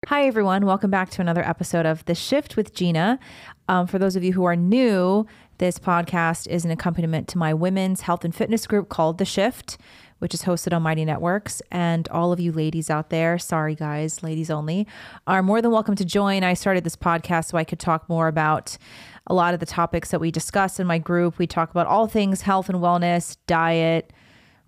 Hi, everyone. Welcome back to another episode of The Shift with Gina. For those of you who are new, this podcast is an accompaniment to my women's health and fitness group called The Shift, which is hosted on Mighty Networks. And all of you ladies out there, sorry guys, ladies only, are more than welcome to join. I started this podcast so I could talk more about a lot of the topics that we discuss in my group. We talk about all things health and wellness, diet,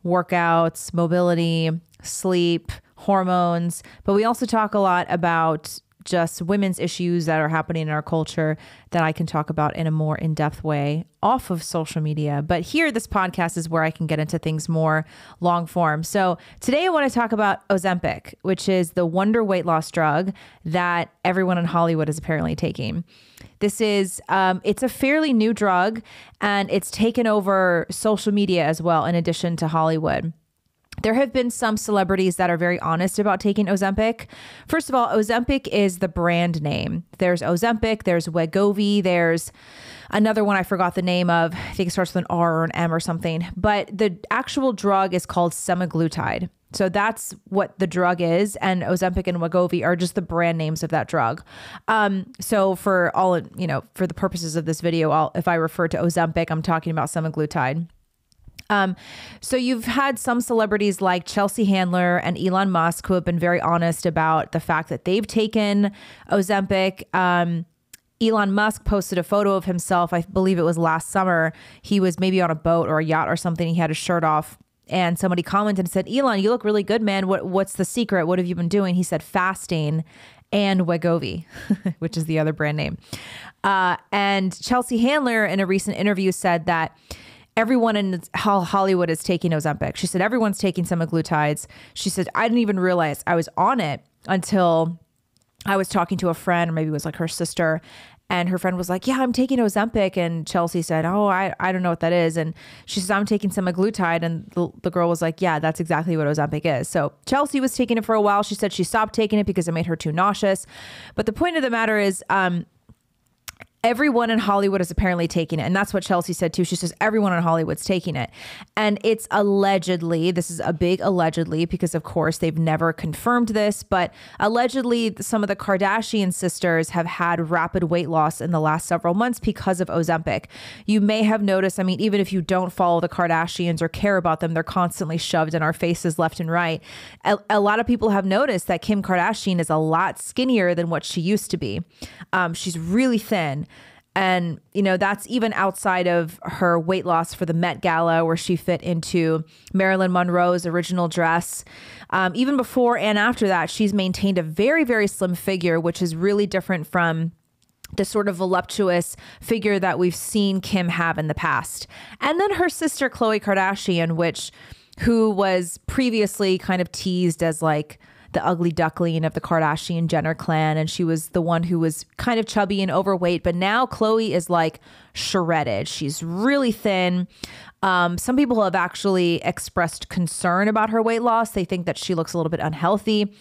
workouts, mobility, sleep, hormones, but we also talk a lot about just women's issues that are happening in our culture that I can talk about in a more in-depth way off of social media. But here, this podcast is where I can get into things more long form. So today I want to talk about Ozempic, which is the wonder weight loss drug that everyone in Hollywood is apparently taking. This is, it's a fairly new drug, and it's taken over social media as well, in addition to Hollywood. There have been some celebrities that are very honest about taking Ozempic. First of all, Ozempic is the brand name. There's Ozempic, there's Wegovy, there's another one I forgot the name of. I think it starts with an R or an M or something. But the actual drug is called semaglutide. So that's what the drug is. And Ozempic and Wegovy are just the brand names of that drug. So for all, for the purposes of this video, if I refer to Ozempic, I'm talking about semaglutide. So you've had some celebrities like Chelsea Handler and Elon Musk who have been very honest about the fact that they've taken Ozempic. Elon Musk posted a photo of himself. I believe it was last summer. He was maybe on a boat or a yacht or something. He had his shirt off. And somebody commented and said, "Elon, you look really good, man. What's the secret? What have you been doing?" He said, "Fasting and Wegovy," which is the other brand name. And Chelsea Handler in a recent interview said that everyone in Hollywood is taking Ozempic. She said, everyone's taking semaglutides. She said, I didn't even realize I was on it until I was talking to a friend, or maybe it was like her sister. And her friend was like, yeah, I'm taking Ozempic. And Chelsea said, oh, I don't know what that is. And she says, I'm taking semaglutide. And the girl was like, yeah, that's exactly what Ozempic is. So Chelsea was taking it for a while. She said she stopped taking it because it made her too nauseous. But the point of the matter is, everyone in Hollywood is apparently taking it. And that's what Chelsea said too. She says everyone in Hollywood's taking it. And it's allegedly, this is a big allegedly, because of course they've never confirmed this, but allegedly some of the Kardashian sisters have had rapid weight loss in the last several months because of Ozempic. You may have noticed, even if you don't follow the Kardashians or care about them, they're constantly shoved in our faces left and right. A lot of people have noticed that Kim Kardashian is a lot skinnier than what she used to be. She's really thin. And, that's even outside of her weight loss for the Met Gala, where she fit into Marilyn Monroe's original dress. Even before and after that, she's maintained a very, very slim figure, which is really different from the sort of voluptuous figure that we've seen Kim have in the past. And then her sister, Khloe Kardashian, who was previously kind of teased as like the ugly duckling of the Kardashian Jenner clan. And she was the one who was kind of chubby and overweight. But now Khloe is like shredded. She's really thin. Some people have actually expressed concern about her weight loss. They think that she looks a little bit unhealthy.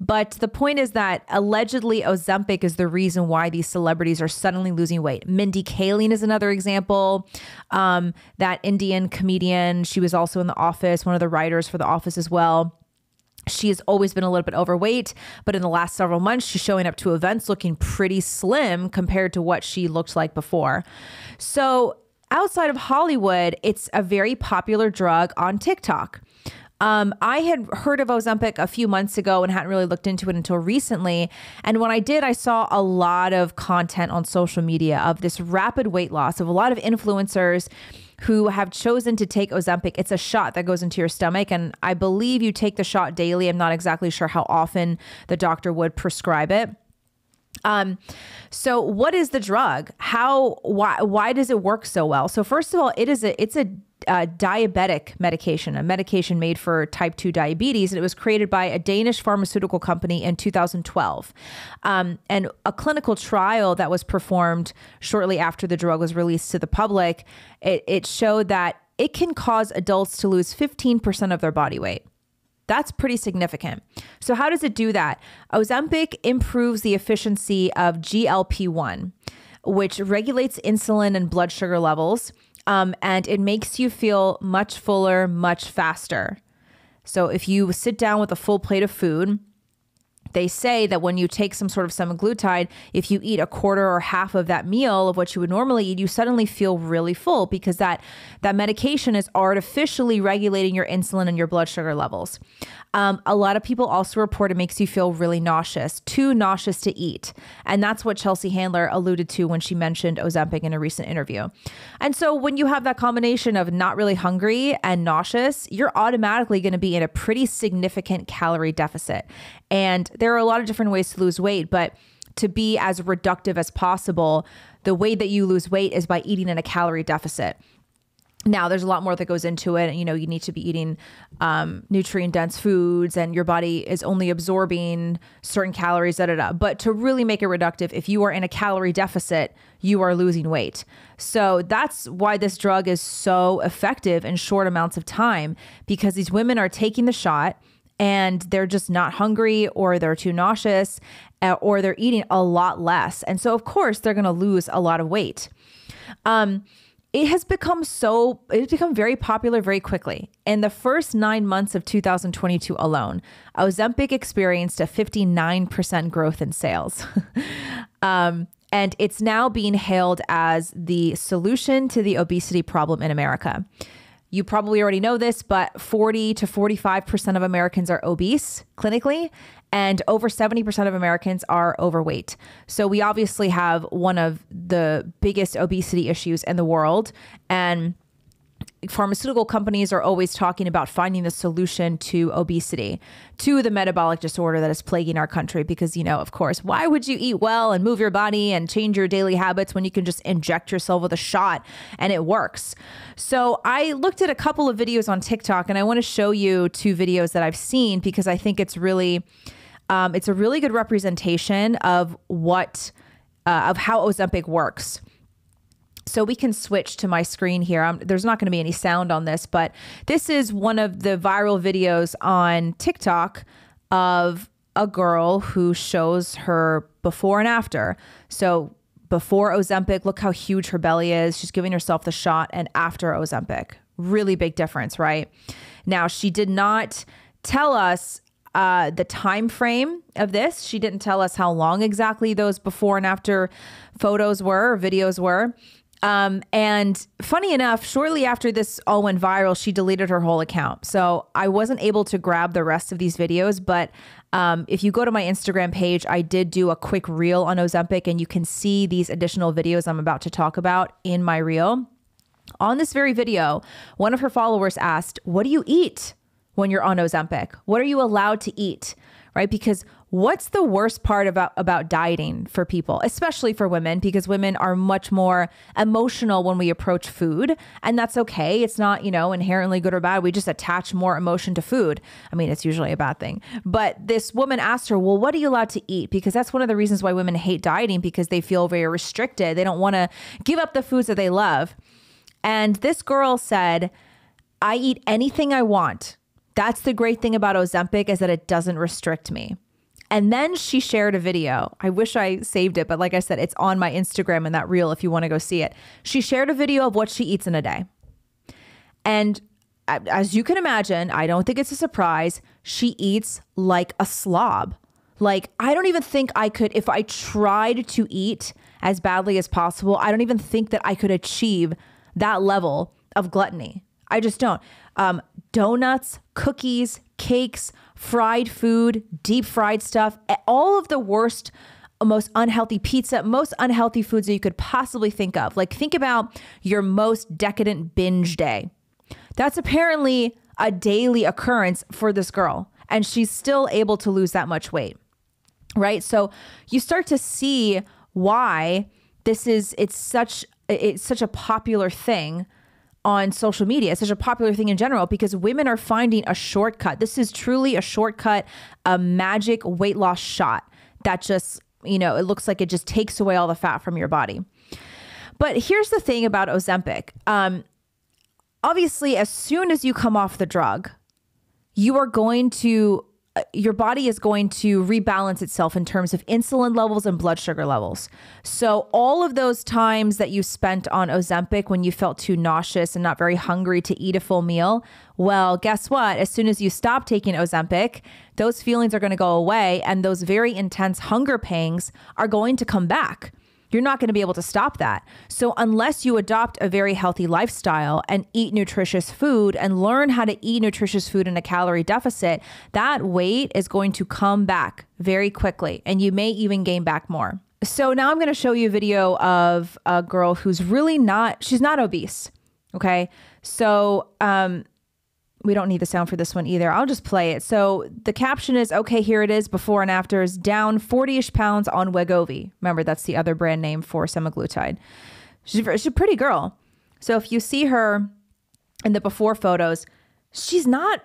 But the point is that allegedly Ozempic is the reason why these celebrities are suddenly losing weight. Mindy Kaling is another example. That Indian comedian, she was also in The Office, one of the writers for The Office as well. She has always been a little bit overweight, but in the last several months, she's showing up to events looking pretty slim compared to what she looked like before. So outside of Hollywood, it's a very popular drug on TikTok. I had heard of Ozempic a few months ago and hadn't really looked into it until recently. And when I did, I saw a lot of content on social media of this rapid weight loss of a lot of influencers who have chosen to take Ozempic. It's a shot that goes into your stomach, and I believe you take the shot daily. I'm not exactly sure how often the doctor would prescribe it. So what is the drug? Why does it work so well? So first of all, it's a diabetic medication, a medication made for type 2 diabetes. And it was created by a Danish pharmaceutical company in 2012. And a clinical trial that was performed shortly after the drug was released to the public, it showed that it can cause adults to lose 15% of their body weight. That's pretty significant. So how does it do that? Ozempic improves the efficiency of GLP-1, which regulates insulin and blood sugar levels. And it makes you feel much fuller, much faster. So if you sit down with a full plate of food, They say that when you take some sort of semaglutide, if you eat a quarter or half of that meal of what you would normally eat, you suddenly feel really full because that medication is artificially regulating your insulin and your blood sugar levels. A lot of people also report it makes you feel really nauseous, too nauseous to eat. And that's what Chelsea Handler alluded to when she mentioned Ozempic in a recent interview. And so when you have that combination of not really hungry and nauseous, you're automatically going to be in a pretty significant calorie deficit. And there are a lot of different ways to lose weight, but to be as reductive as possible, the way that you lose weight is by eating in a calorie deficit. Now, there's a lot more that goes into it. You know, you need to be eating nutrient-dense foods, and your body is only absorbing certain calories, But to really make it reductive, if you are in a calorie deficit, you are losing weight. So that's why this drug is so effective in short amounts of time, because these women are taking the shot and they're just not hungry, or they're too nauseous, or they're eating a lot less. And so, of course, they're going to lose a lot of weight. It has become very popular very quickly. In the first 9 months of 2022 alone, Ozempic experienced a 59% growth in sales. And it's now being hailed as the solution to the obesity problem in America. You probably already know this, but 40 to 45% of Americans are obese clinically, and over 70% of Americans are overweight. So we obviously have one of the biggest obesity issues in the world. And pharmaceutical companies are always talking about finding the solution to obesity, to the metabolic disorder that is plaguing our country. Because, you know, of course, why would you eat well and move your body and change your daily habits when you can just inject yourself with a shot and it works? So I looked at a couple of videos on TikTok, and I want to show you 2 videos that I've seen because I think it's really, it's a really good representation of of how Ozempic works. So we can switch to my screen here. There's not going to be any sound on this, but this is one of the viral videos on TikTok of a girl who shows her before and after. So before Ozempic, look how huge her belly is. She's giving herself the shot, and after Ozempic, really big difference, right? Now, she did not tell us the time frame of this. She didn't tell us how long exactly those before and after photos were or videos were. And funny enough, shortly after this all went viral, she deleted her whole account. So I wasn't able to grab the rest of these videos, but if you go to my Instagram page, I did do a quick reel on Ozempic, and you can see these additional videos I'm about to talk about in my reel. On this very video, one of her followers asked, "What do you eat when you're on Ozempic? What are you allowed to eat?" Right? Because what's the worst part about dieting for people, especially for women, because women are much more emotional when we approach food, and that's okay. It's not, inherently good or bad. We just attach more emotion to food. I mean, it's usually a bad thing. But this woman asked her, well, what are you allowed to eat? Because that's one of the reasons why women hate dieting, because they feel very restricted. They don't want to give up the foods that they love. And this girl said, I eat anything I want. That's the great thing about Ozempic, is that it doesn't restrict me. And then she shared a video. I wish I saved it, but like I said, it's on my Instagram in that reel if you want to go see it. She shared a video of what she eats in a day. And as you can imagine, I don't think it's a surprise, she eats like a slob. Like, I don't even think I could, if I tried to eat as badly as possible, I don't even think that I could achieve that level of gluttony. I just don't. Donuts, cookies, cakes, fried food, deep fried stuff, all of the worst, most unhealthy pizza, most unhealthy foods that you could possibly think of. Like, think about your most decadent binge day. That's apparently a daily occurrence for this girl, and she's still able to lose that much weight, right? So you start to see why it's such a popular thing on social media. It's such a popular thing in general, because women are finding a shortcut. This is truly a shortcut, a magic weight loss shot that just, it looks like it just takes away all the fat from your body. But here's the thing about Ozempic. Obviously, as soon as you come off the drug, you are going to your body is going to rebalance itself in terms of insulin levels and blood sugar levels. So all of those times that you spent on Ozempic when you felt too nauseous and not very hungry to eat a full meal, well, guess what? As soon as you stop taking Ozempic, those feelings are going to go away, and those very intense hunger pangs are going to come back. You're not going to be able to stop that. So unless you adopt a very healthy lifestyle and eat nutritious food and learn how to eat nutritious food in a calorie deficit, that weight is going to come back very quickly, and you may even gain back more. So now I'm going to show you a video of a girl who's really she's not obese. Okay. So, we don't need the sound for this one either. I'll just play it. So the caption is, okay, here it is, before and afters, down 40-ish pounds on Wegovy. Remember, that's the other brand name for semaglutide. She's a pretty girl. So if you see her in the before photos, she's not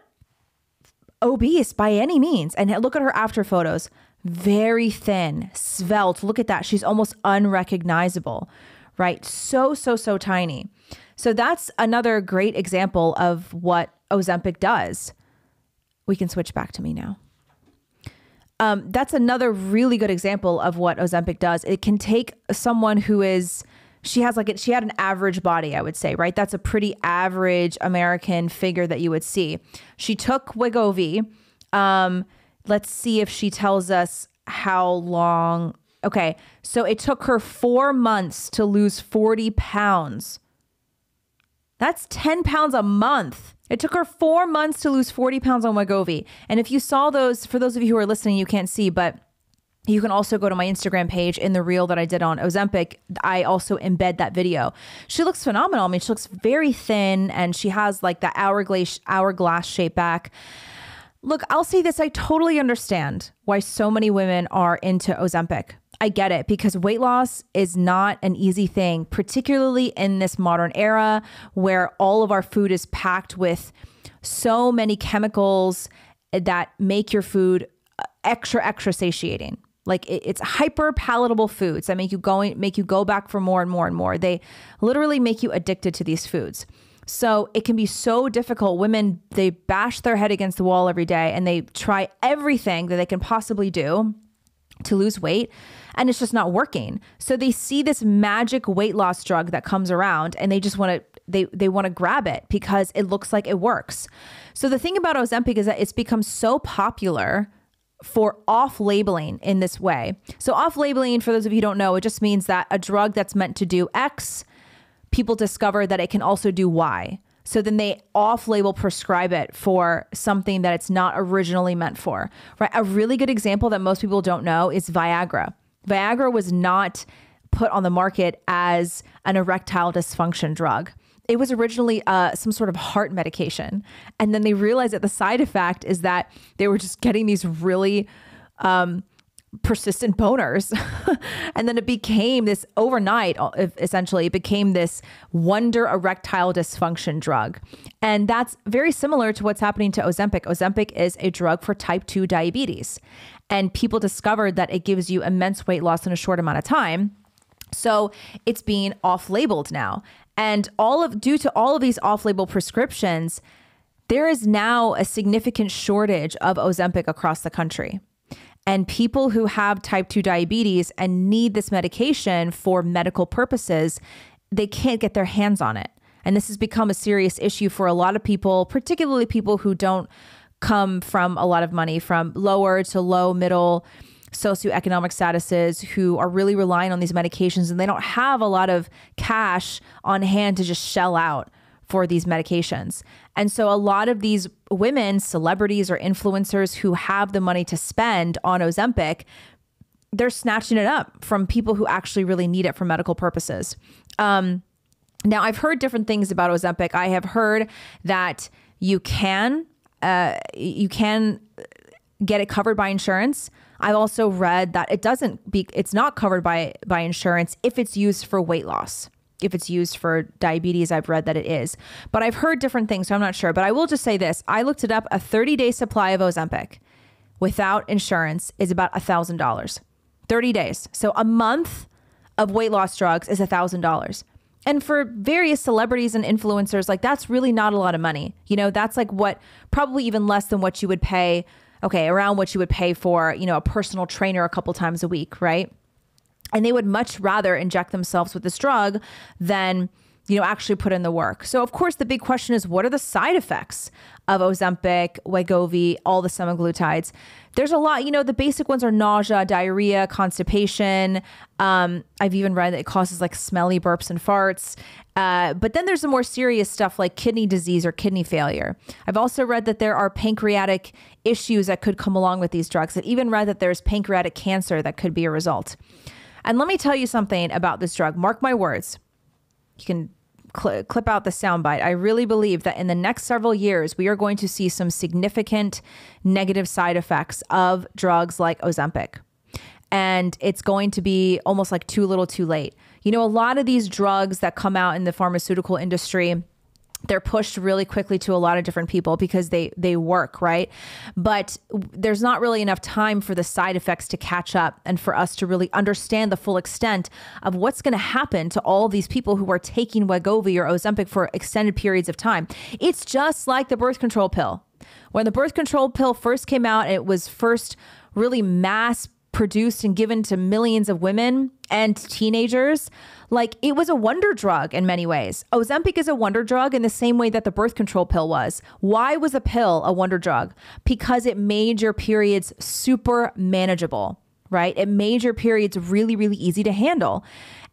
obese by any means. And look at her after photos. Very thin, svelte. Look at that. She's almost unrecognizable, right? So tiny. So that's another great example of what Ozempic does. We can switch back to me now. That's another really good example of what Ozempic does. It can take someone who she had an average body, I would say, right? That's a pretty average American figure that you would see. She took Wegovy. Let's see if she tells us how long. Okay. So it took her 4 months to lose 40 pounds. That's 10 pounds a month. It took her 4 months to lose 40 pounds on Wegovy. And if you saw those, for those of you who are listening, you can't see, but you can also go to my Instagram page in the reel that I did on Ozempic. I also embed that video. She looks phenomenal. I mean, she looks very thin, and she has like that hourglass shape back. Look, I'll say this. I totally understand why so many women are into Ozempic. I get it, because weight loss is not an easy thing, particularly in this modern era where all of our food is packed with so many chemicals that make your food extra satiating. Like it's hyper palatable foods that make you go back for more and more and more. They literally make you addicted to these foods. So it can be so difficult. Women, they bash their head against the wall every day, and they try everything that they can possibly do to lose weight, and it's just not working. So they see this magic weight loss drug that comes around, and they just want to they want to grab it because it looks like it works. So the thing about Ozempic is that it's become so popular for off-labeling in this way. So off-labeling, for those of you who don't know, it just means that a drug that's meant to do X, people discover that it can also do Y. So then they off-label prescribe it for something that it's not originally meant for, right? A really good example that most people don't know is Viagra. Viagra was not put on the market as an erectile dysfunction drug. It was originally some sort of heart medication. And then they realized that the side effect is that they were just getting these really persistent boners. And then it became this overnight, essentially, it became this wonder erectile dysfunction drug. And that's very similar to what's happening to Ozempic. Ozempic is a drug for type 2 diabetes. And people discovered that it gives you immense weight loss in a short amount of time. So it's being off-labeled now. And due to all of these off-label prescriptions, there is now a significant shortage of Ozempic across the country. And people who have type 2 diabetes and need this medication for medical purposes, they can't get their hands on it. And this has become a serious issue for a lot of people, particularly people who don't come from a lot of money, from lower to low, middle socioeconomic statuses, who are really relying on these medications, and they don't have a lot of cash on hand to just shell out for these medications. And so a lot of these women, celebrities or influencers who have the money to spend on Ozempic, they're snatching it up from people who actually really need it for medical purposes. Now, I've heard different things about Ozempic. I have heard that you can get it covered by insurance. I've also read that it's not covered by insurance if it's used for weight loss. If it's used for diabetes, I've read that it is. But I've heard different things, so I'm not sure. But I will just say this. I looked it up. A 30-day supply of Ozempic without insurance is about $1,000. 30 days. So a month of weight loss drugs is $1,000. And for various celebrities and influencers, like that's really not a lot of money. You know, that's like probably even less than what you would pay okay, around what you would pay for, a personal trainer a couple times a week, right? And they would much rather inject themselves with this drug than, actually put in the work. So of course, the big question is, what are the side effects of Ozempic, Wegovy, all the semaglutides? There's a lot, the basic ones are nausea, diarrhea, constipation. I've even read that it causes like smelly burps and farts. But then there's the more serious stuff like kidney disease or kidney failure. I've also read that there are pancreatic issues that could come along with these drugs. I've even read that there's pancreatic cancer that could be a result. And let me tell you something about this drug. Mark my words. You can clip out the soundbite. I really believe that in the next several years, we are going to see some significant negative side effects of drugs like Ozempic. And it's going to be almost like too little too late. A lot of these drugs that come out in the pharmaceutical industry, they're pushed really quickly to a lot of different people because they work, right? But there's not really enough time for the side effects to catch up and for us to really understand the full extent of what's going to happen to all these people who are taking Wegovy or Ozempic for extended periods of time. It's just like the birth control pill. When the birth control pill first came out, it was first really mass produced and given to millions of women and teenagers. Like, it was a wonder drug in many ways. Ozempic is a wonder drug in the same way that the birth control pill was. Why was a pill a wonder drug? Because it made your periods super manageable, right? It made your periods really, really easy to handle.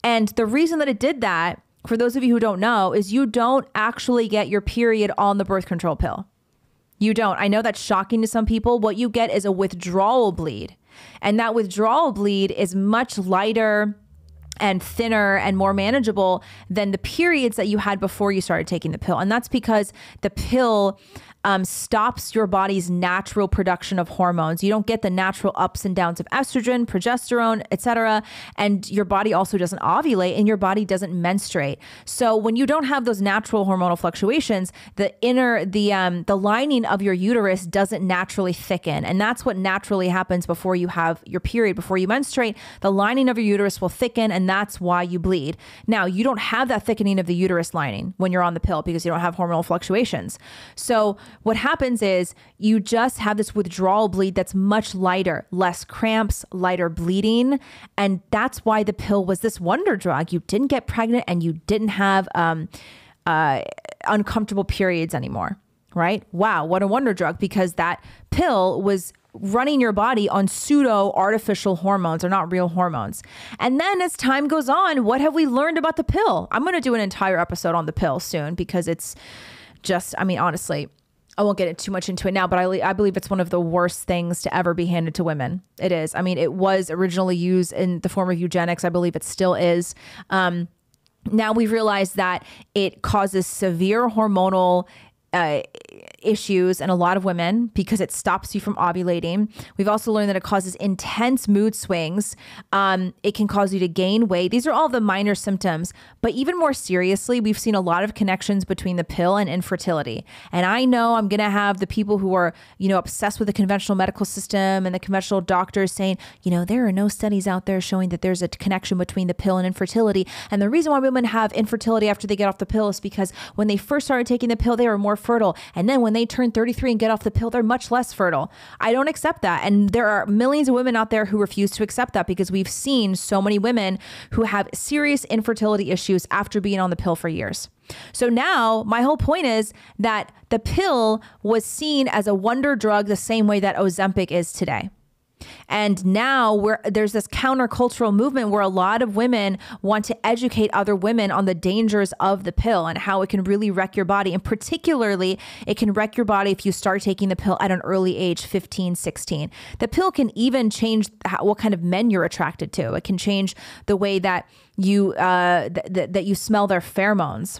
And the reason that it did that, for those of you who don't know, is you don't actually get your period on the birth control pill. You don't. I know that's shocking to some people. What you get is a withdrawal bleed. And that withdrawal bleed is much lighter and thinner and more manageable than the periods that you had before you started taking the pill. And that's because the pill stops your body's natural production of hormones. You don't get the natural ups and downs of estrogen, progesterone, etc. And your body also doesn't ovulate and your body doesn't menstruate. So when you don't have those natural hormonal fluctuations, the lining of your uterus doesn't naturally thicken. And that's what naturally happens before you have your period, before you menstruate. The lining of your uterus will thicken, and that's why you bleed. Now, you don't have that thickening of the uterus lining when you're on the pill because you don't have hormonal fluctuations. So what happens is you just have this withdrawal bleed that's much lighter, less cramps, lighter bleeding. And that's why the pill was this wonder drug. You didn't get pregnant and you didn't have uncomfortable periods anymore, right? Wow, what a wonder drug, because that pill was running your body on pseudo artificial hormones or not real hormones. And then as time goes on, what have we learned about the pill? I'm going to do an entire episode on the pill soon because it's just, honestly, I won't get too much into it now, but I believe it's one of the worst things to ever be handed to women. It is. It was originally used in the form of eugenics. I believe it still is. Now we've realized that it causes severe hormonal issues in a lot of women because it stops you from ovulating. We've also learned that it causes intense mood swings. It can cause you to gain weight. These are all the minor symptoms, but even more seriously, we've seen a lot of connections between the pill and infertility. And I know I'm going to have the people who are, obsessed with the conventional medical system and the conventional doctors saying, there are no studies out there showing that there's a connection between the pill and infertility. And the reason why women have infertility after they get off the pill is because when they first started taking the pill, they were more fertile. And then when they turn 33 and get off the pill, they're much less fertile. I don't accept that. And there are millions of women out there who refuse to accept that because we've seen so many women who have serious infertility issues after being on the pill for years. So now my whole point is that the pill was seen as a wonder drug the same way that Ozempic is today. And now there's this countercultural movement where a lot of women want to educate other women on the dangers of the pill and how it can really wreck your body. And particularly, it can wreck your body if you start taking the pill at an early age, 15, 16. The pill can even change what kind of men you're attracted to. It can change the way that you that you smell their pheromones.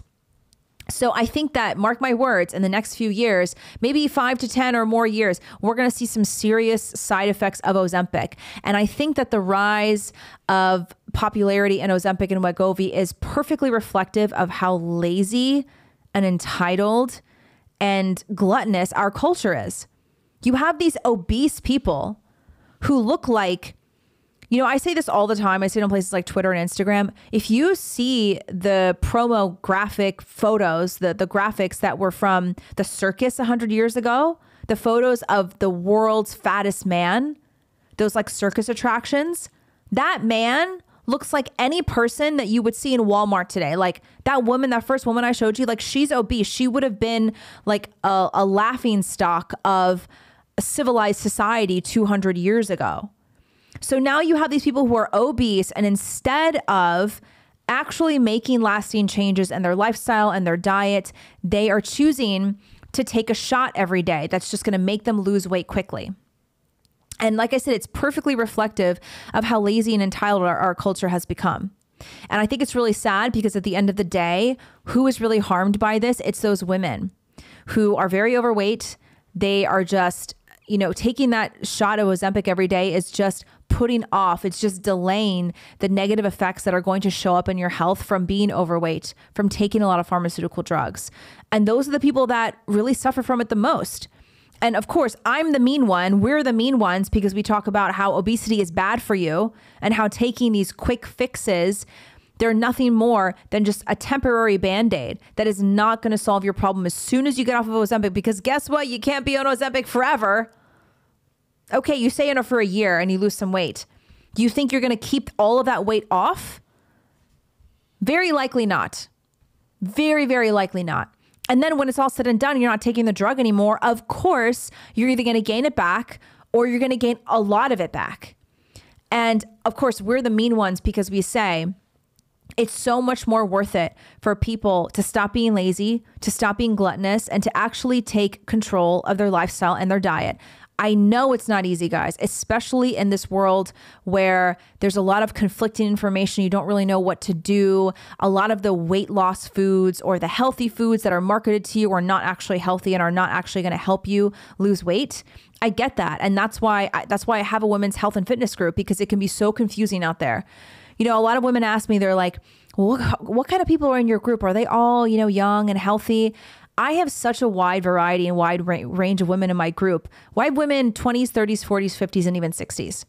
So I think that, mark my words, in the next few years, maybe 5 to 10 or more years, we're going to see some serious side effects of Ozempic. And I think that the rise of popularity in Ozempic and Wegovy is perfectly reflective of how lazy and entitled and gluttonous our culture is. You have these obese people who look like, I say this all the time. I say it on places like Twitter and Instagram. If you see the promo graphic photos, the graphics that were from the circus 100 years ago, the photos of the world's fattest man, those like circus attractions, that man looks like any person that you would see in Walmart today. Like that woman, that first woman I showed you, like she's obese. She would have been like a laughing stock of a civilized society 200 years ago. So now you have these people who are obese, and instead of actually making lasting changes in their lifestyle and their diet, they are choosing to take a shot every day that's just going to make them lose weight quickly. And like I said, it's perfectly reflective of how lazy and entitled our culture has become. And I think it's really sad because at the end of the day, who is really harmed by this? It's those women who are very overweight. They are just, taking that shot of Ozempic every day is just putting off. It's just delaying the negative effects that are going to show up in your health from being overweight, from taking a lot of pharmaceutical drugs. And those are the people that really suffer from it the most. And of course, I'm the mean one. We're the mean ones because we talk about how obesity is bad for you and how taking these quick fixes, they're nothing more than just a temporary Band-Aid that is not going to solve your problem as soon as you get off of Ozempic, because guess what? You can't be on Ozempic forever. Okay, you stay on it for a year and you lose some weight. Do you think you're going to keep all of that weight off? Very likely not. Very, very likely not. And then when it's all said and done, you're not taking the drug anymore. Of course, you're either going to gain it back or you're going to gain a lot of it back. And of course, we're the mean ones because we say it's so much more worth it for people to stop being lazy, to stop being gluttonous, and to actually take control of their lifestyle and their diet. I know it's not easy, guys, especially in this world where there's a lot of conflicting information. You don't really know what to do. A lot of the weight loss foods or the healthy foods that are marketed to you are not actually healthy and are not actually going to help you lose weight. I get that. And that's why I have a women's health and fitness group, because it can be so confusing out there. A lot of women ask me, they're like, what kind of people are in your group? Are they all, young and healthy? I have such a wide variety and wide range of women in my group. Wide women, 20s, 30s, 40s, 50s, and even 60s.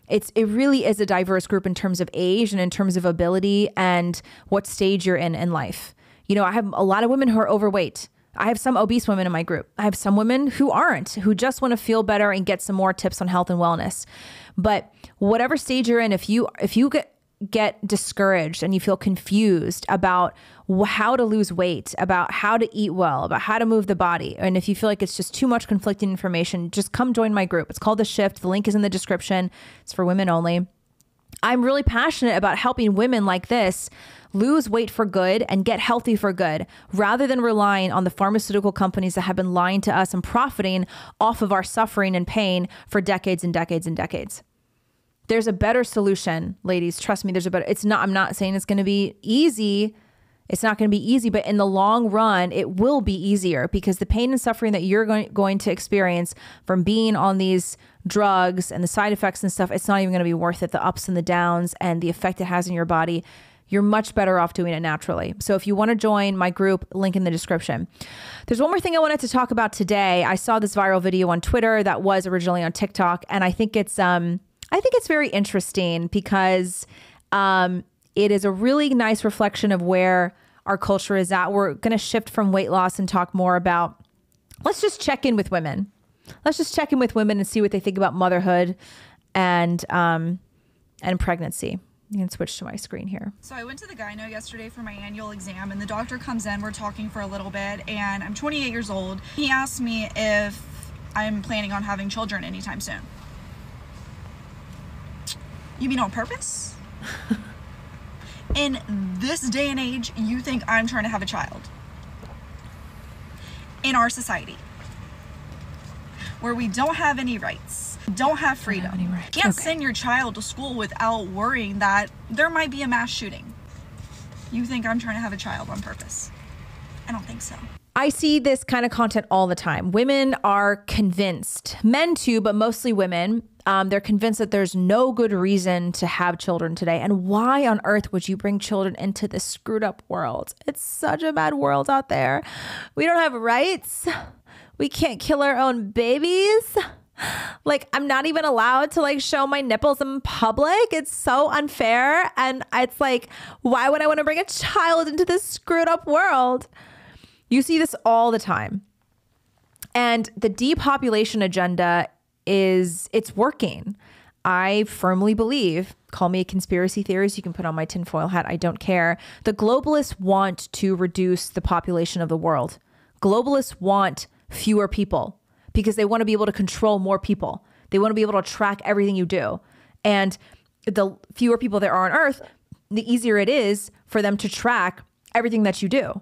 It really is a diverse group in terms of age and in terms of ability and what stage you're in life. I have a lot of women who are overweight. I have some obese women in my group. I have some women who aren't, who just want to feel better and get some more tips on health and wellness. But whatever stage you're in, if you get discouraged and you feel confused about how to lose weight, about how to eat well, about how to move the body, and if you feel like it's just too much conflicting information, just come join my group. It's called The Shift. The link is in the description. It's for women only. I'm really passionate about helping women like this lose weight for good and get healthy for good, rather than relying on the pharmaceutical companies that have been lying to us and profiting off of our suffering and pain for decades and decades and decades. There's a better solution, ladies. Trust me, I'm not saying it's going to be easy. It's not going to be easy, but in the long run, it will be easier, because the pain and suffering that you're going to experience from being on these drugs and the side effects and stuff, it's not even going to be worth it. The ups and the downs and the effect it has in your body, you're much better off doing it naturally. So if you want to join my group, link in the description. There's one more thing I wanted to talk about today. I saw this viral video on Twitter that was originally on TikTok, and I think it's very interesting because it is a really nice reflection of where our culture is at. We're going to shift from weight loss and talk more about, let's just check in with women. Let's just check in with women and see what they think about motherhood and pregnancy. You can switch to my screen here. So I went to the gyno yesterday for my annual exam, and the doctor comes in, we're talking for a little bit, and I'm 28 years old. He asked me if I'm planning on having children anytime soon. You mean on purpose? In this day and age, you think I'm trying to have a child? In our society, where we don't have any rights, don't have freedom, can't send your child to school without worrying that there might be a mass shooting. You think I'm trying to have a child on purpose? I don't think so. I see this kind of content all the time. Women are convinced, men too, but mostly women, they're convinced that there's no good reason to have children today. And why on earth would you bring children into this screwed up world? It's such a bad world out there. We don't have rights. We can't kill our own babies. Like, I'm not even allowed to show my nipples in public. It's so unfair. And it's like, why would I want to bring a child into this screwed up world? You see this all the time. And the depopulation agenda it's working. I firmly believe, call me a conspiracy theorist, you can put on my tinfoil hat, I don't care. The globalists want to reduce the population of the world. Globalists want fewer people because they want to be able to control more people. They want to be able to track everything you do. And the fewer people there are on Earth, the easier it is for them to track everything that you do.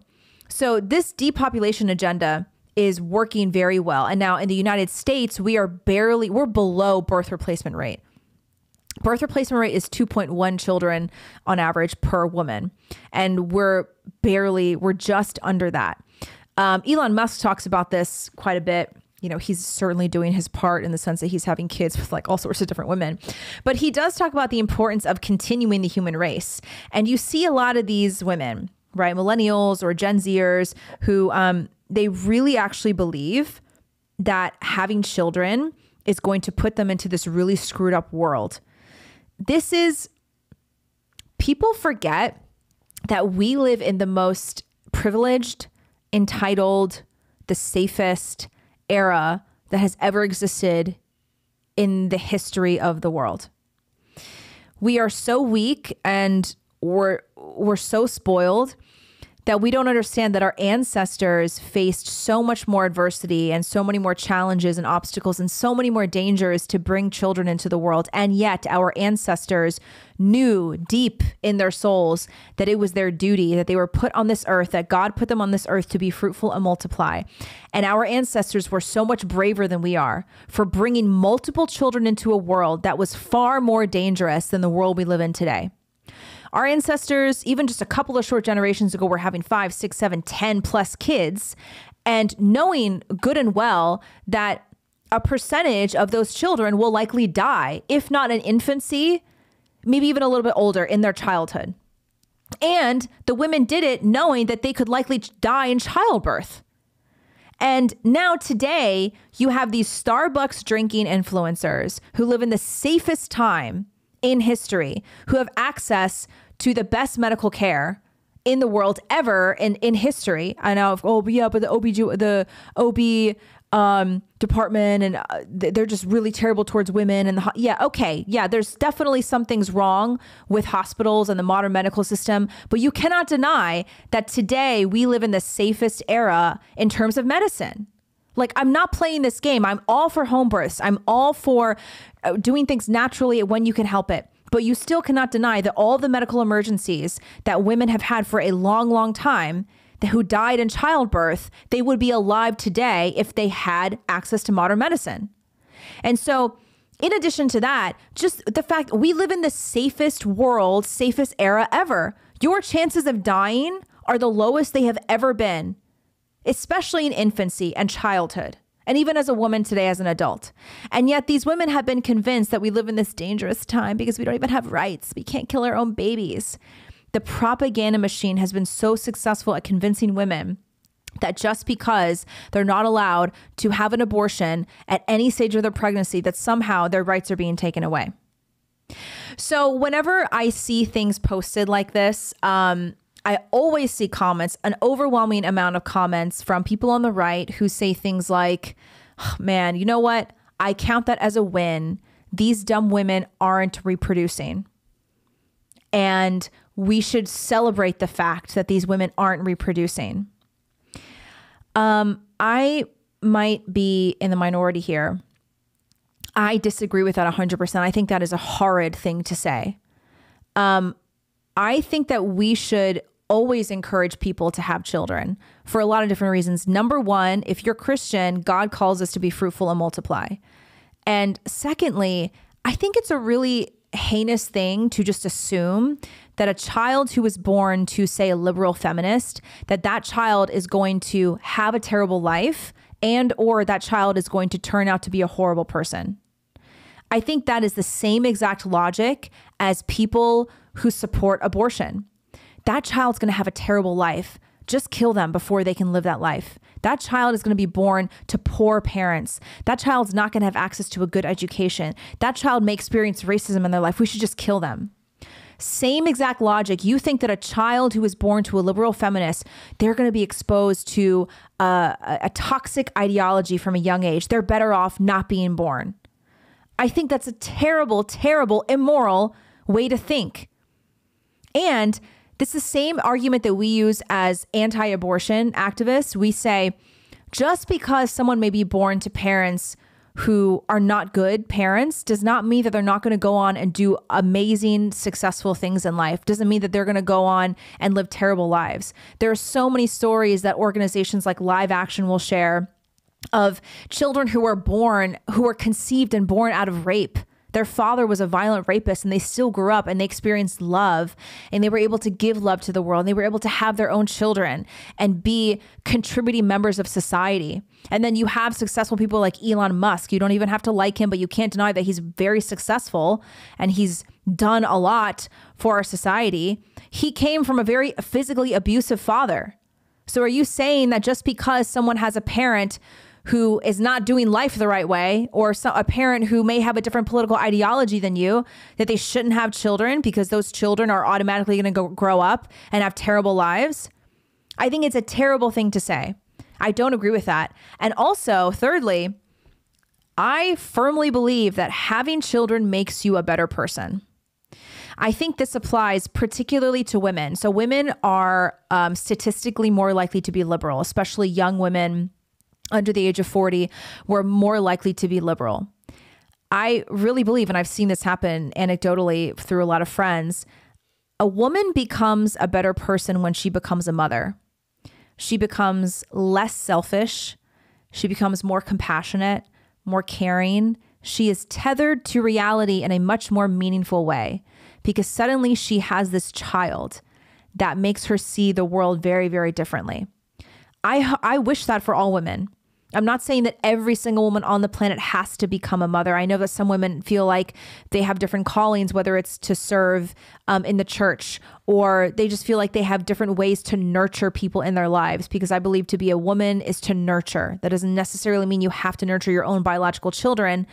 So this depopulation agenda is working very well. And now in the United States, we're below birth replacement rate. Birth replacement rate is 2.1 children on average per woman. And we're just under that. Elon Musk talks about this quite a bit. You know, he's certainly doing his part in the sense that he's having kids with like all sorts of different women. But he does talk about the importance of continuing the human race. And you see a lot of these women, right? Millennials or Gen Zers who they really actually believe that having children is going to put them into this really screwed up world. People forget that we live in the most privileged, entitled, the safest era that has ever existed in the history of the world. We are so weak and we're so spoiled that we don't understand that our ancestors faced so much more adversity and so many more challenges and obstacles and so many more dangers to bring children into the world. And yet our ancestors knew deep in their souls that it was their duty, that they were put on this earth, that God put them on this earth to be fruitful and multiply. And our ancestors were so much braver than we are for bringing multiple children into a world that was far more dangerous than the world we live in today. Our ancestors, even just a couple of short generations ago, were having 5, 6, 7, 10 plus kids and knowing good and well that a percentage of those children will likely die, if not in infancy, maybe even a little bit older in their childhood. And the women did it knowing that they could likely die in childbirth. And now today you have these Starbucks drinking influencers who live in the safest time in history, who have access to the best medical care in the world ever in history. I know, but the OB department and they're just really terrible towards women. And there's definitely some things wrong with hospitals and the modern medical system, but you cannot deny that today we live in the safest era in terms of medicine. Like, I'm not playing this game. I'm all for home births. I'm all for doing things naturally when you can help it. But you still cannot deny that all the medical emergencies that women have had for a long, long time, who died in childbirth, they would be alive today if they had access to modern medicine. And so in addition to that, just the fact we live in the safest world, safest era ever. Your chances of dying are the lowest they have ever been, especially in infancy and childhood, and even as a woman today as an adult. And yet these women have been convinced that we live in this dangerous time because we don't even have rights. We can't kill our own babies. The propaganda machine has been so successful at convincing women that just because they're not allowed to have an abortion at any stage of their pregnancy, that somehow their rights are being taken away. So whenever I see things posted like this, I always see comments, an overwhelming amount of comments from people on the right who say things like, oh, man, you know what? I count that as a win. These dumb women aren't reproducing. And we should celebrate the fact that these women aren't reproducing. I might be in the minority here. I disagree with that 100%. I think that is a horrid thing to say. I think that we should always encourage people to have children for a lot of different reasons. Number one, if you're Christian, God calls us to be fruitful and multiply. And secondly, I think it's a really heinous thing to just assume that a child who was born to, say, a liberal feminist, that child is going to have a terrible life and or that child is going to turn out to be a horrible person. I think that is the same exact logic as people who support abortion. That child's going to have a terrible life. Just kill them before they can live that life. That child is going to be born to poor parents. That child's not going to have access to a good education. That child may experience racism in their life. We should just kill them. Same exact logic. You think that a child who is born to a liberal feminist, they're going to be exposed to a toxic ideology from a young age. They're better off not being born. I think that's a terrible, terrible, immoral way to think. And this is the same argument that we use as anti-abortion activists. We say, just because someone may be born to parents who are not good parents does not mean that they're not going to go on and do amazing, successful things in life. Doesn't mean that they're going to go on and live terrible lives. There are so many stories that organizations like Live Action will share of children who were conceived and born out of rape. Their father was a violent rapist and they still grew up and they experienced love and they were able to give love to the world. And they were able to have their own children and be contributing members of society. And then you have successful people like Elon Musk. You don't even have to like him, but you can't deny that he's very successful and he's done a lot for our society. He came from a very physically abusive father. So are you saying that just because someone has a parent who is not doing life the right way, or a parent who may have a different political ideology than you, that they shouldn't have children because those children are automatically going to grow up and have terrible lives? I think it's a terrible thing to say. I don't agree with that. And also, thirdly, I firmly believe that having children makes you a better person. I think this applies particularly to women. So women are statistically more likely to be liberal, especially young women under the age of 40 were more likely to be liberal. I really believe, and I've seen this happen anecdotally through a lot of friends, a woman becomes a better person when she becomes a mother. She becomes less selfish. She becomes more compassionate, more caring. She is tethered to reality in a much more meaningful way because suddenly she has this child that makes her see the world very, very differently. I wish that for all women. I'm not saying that every single woman on the planet has to become a mother. I know that some women feel like they have different callings, whether it's to serve in the church, or they just feel like they have different ways to nurture people in their lives, because I believe to be a woman is to nurture. That doesn't necessarily mean you have to nurture your own biological children.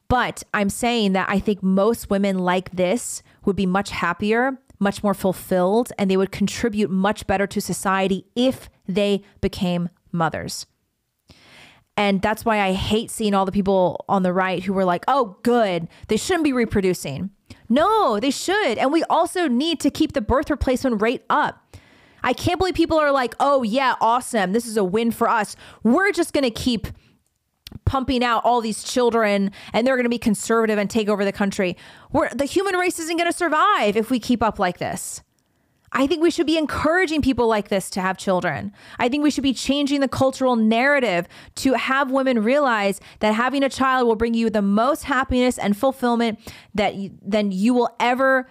But I'm saying that I think most women like this would be much happier, much more fulfilled, and they would contribute much better to society if they became mothers. And that's why I hate seeing all the people on the right who were like, oh, good, they shouldn't be reproducing. No, they should. And we also need to keep the birth replacement rate up. I can't believe people are like, oh, yeah, awesome. This is a win for us. We're just going to keep pumping out all these children and they're going to be conservative and take over the country. The human race isn't going to survive if we keep up like this. I think we should be encouraging people like this to have children. I think we should be changing the cultural narrative to have women realize that having a child will bring you the most happiness and fulfillment than you will ever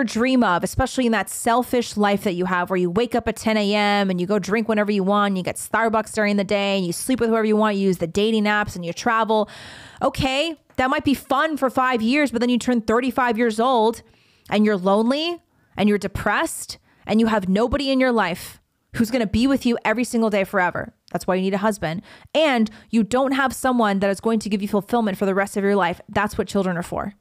dream of, especially in that selfish life that you have where you wake up at 10 a.m. and you go drink whenever you want, you get Starbucks during the day and you sleep with whoever you want, you use the dating apps and you travel. Okay, that might be fun for 5 years, but then you turn 35 years old and you're lonely and you're depressed and you have nobody in your life who's going to be with you every single day forever. That's why you need a husband. And you don't have someone that is going to give you fulfillment for the rest of your life. That's what children are for.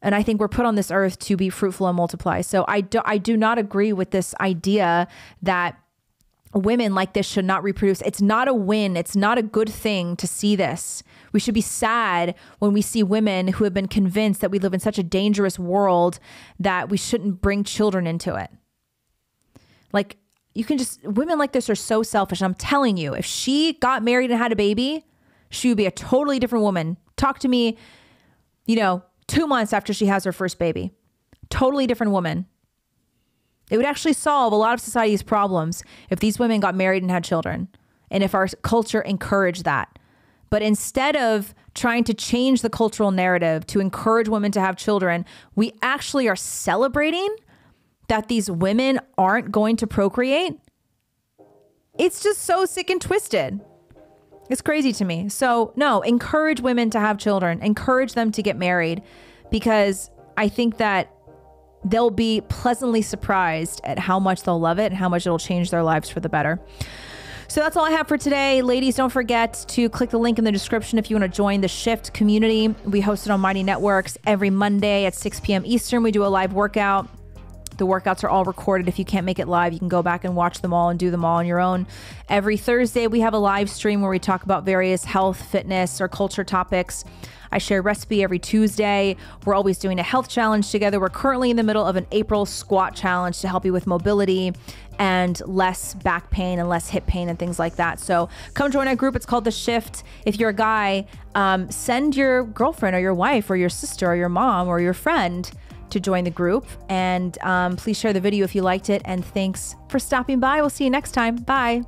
And I think we're put on this earth to be fruitful and multiply. So I do not agree with this idea that women like this should not reproduce. It's not a win. It's not a good thing to see this. We should be sad when we see women who have been convinced that we live in such a dangerous world that we shouldn't bring children into it. Like, women like this are so selfish. I'm telling you, if she got married and had a baby, she would be a totally different woman. Talk to me, 2 months after she has her first baby. Totally different woman. It would actually solve a lot of society's problems if these women got married and had children, and if our culture encouraged that. But instead of trying to change the cultural narrative to encourage women to have children, we actually are celebrating that these women aren't going to procreate. It's just so sick and twisted. It's crazy to me. So no, encourage women to have children, encourage them to get married, because I think that they'll be pleasantly surprised at how much they'll love it and how much it'll change their lives for the better. So that's all I have for today. Ladies, don't forget to click the link in the description if you want to join the Shift community. We host it on Mighty Networks every Monday at 6 p.m. Eastern. We do a live workout. The workouts are all recorded. If you can't make it live, you can go back and watch them all and do them all on your own. Every Thursday, we have a live stream where we talk about various health, fitness, or culture topics. I share a recipe every Tuesday. We're always doing a health challenge together. We're currently in the middle of an April squat challenge to help you with mobility and less back pain and less hip pain and things like that. So come join our group. It's called The Shift. If you're a guy, send your girlfriend or your wife or your sister or your mom or your friend to join the group. And please share the video if you liked it. And thanks for stopping by. We'll see you next time. Bye.